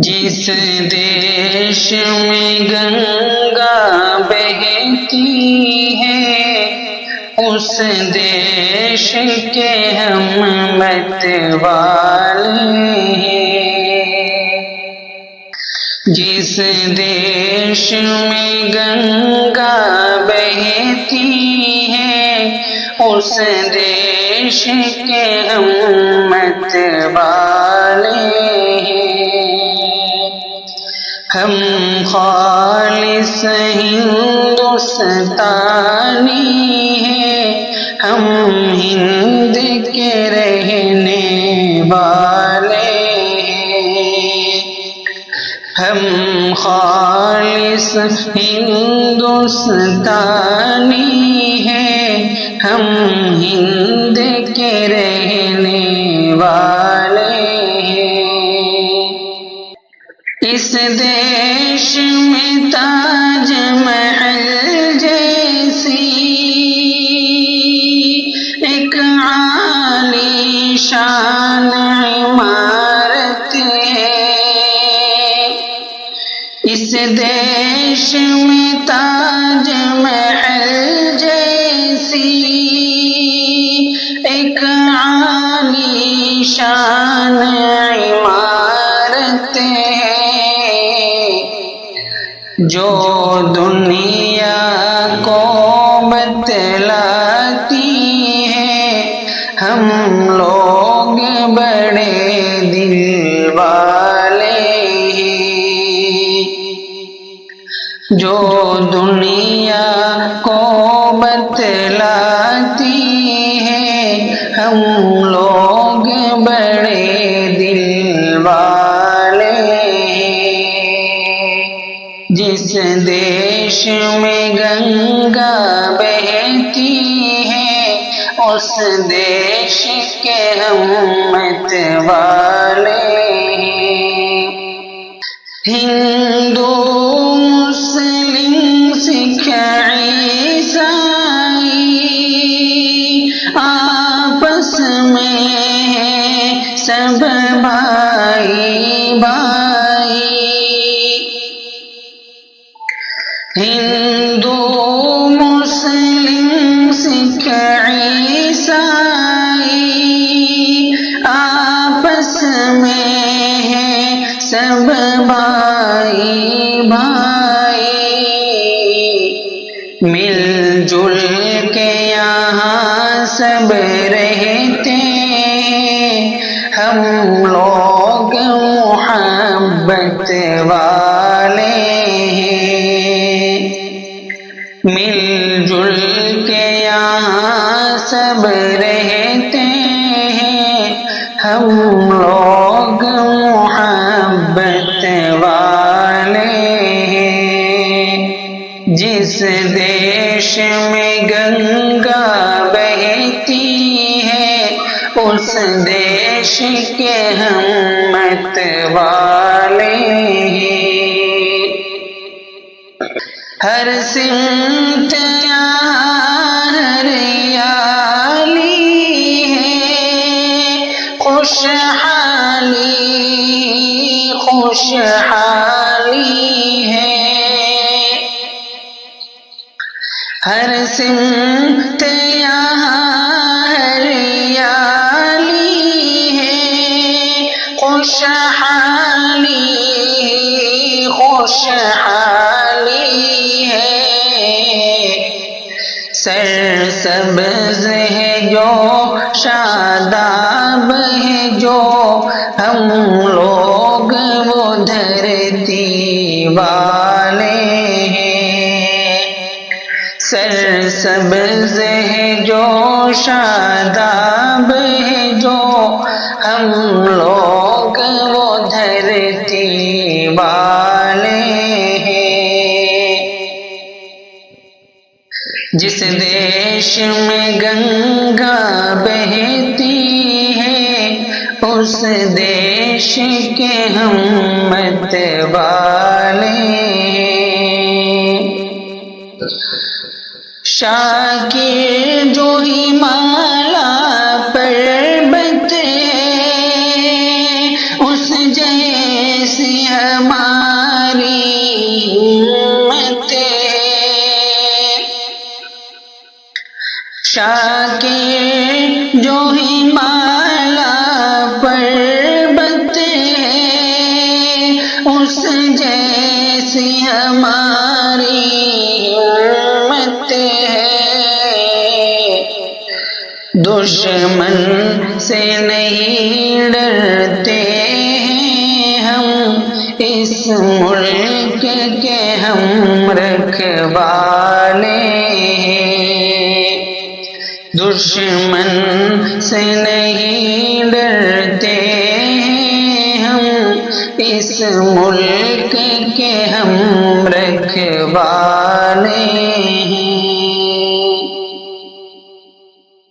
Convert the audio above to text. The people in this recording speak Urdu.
جس دیش میں گنگا بہتی ہے اس دیش کے ہم متوالے ہیں۔ جس دیش میں گنگا بہتی ہے اس دیش کے ہم متوالے ہیں۔ ہم خالص ہندوستانی ہیں، ہم ہند کے رہنے والے ہیں۔ ہم خالص ہندوستانی ہیں، ہم ہند کے رہنے والے ہیں۔ اس دیش میں تاج محل جیسی ایک عالی شان عمارت ہے۔ اس دیش میں تاج محل جیسی ایک عالی شان عمارت ہے جو دنیا کو بتلاتی ہے ہم لوگ بڑے دل والے ہیں۔ جو دنیا کو بتلاتی ہے ہم لوگ بڑے دل والے ہیں۔ جس دیش میں گنگا بہتی ہے اس دیش کے ہم متوالے ہیں۔ ہندو مسلم سکھ عیسائی آپس میں ہیں سب بھائی بھائی۔ ہندو مسلم سکھ عیسائی آپس میں ہیں سب بھائی بھائی۔ مل جل کے یہاں سب رہتے ہیں ہم لوگ محبت والے ہیں۔ مل جل کے یہاں سب رہتے ہیں ہم لوگ محبت والے ہیں۔ جس دیش میں گنگا بہتی ہے اس دیش کے ہم متوالے ہیں۔ ہر سمت یہاں ہریالی ہے، خوشحالی خوشحالی ہے۔ ہر سمت یہاں ہریالی ہے، خوشحالی خوشحالی ہے۔ سرسبز ہے جو شاداب ہے جو ہم لوگ وہ دھرتی والے ہیں۔ سرسبز ہے جو شاداب ہے جو ہم لوگ وہ دھرتی والے ہیں۔ جس دیش میں گنگا بہتی ہے اس دیش کے ہم متوالے ہیں۔ شاکر جو ہمالا پربت ہے اس جیسی ہماری ہمت شاکر جو ہمالا پربت ہے اس جیسی ہماری ہمت ہے دشمن سے نہیں ڈرتے ہیں ہم اس ملک کے ہم رکھوالے دشمن سے نہیں ڈرتے ہیں ہم اس ملک کے ہم رکھوالے ہیں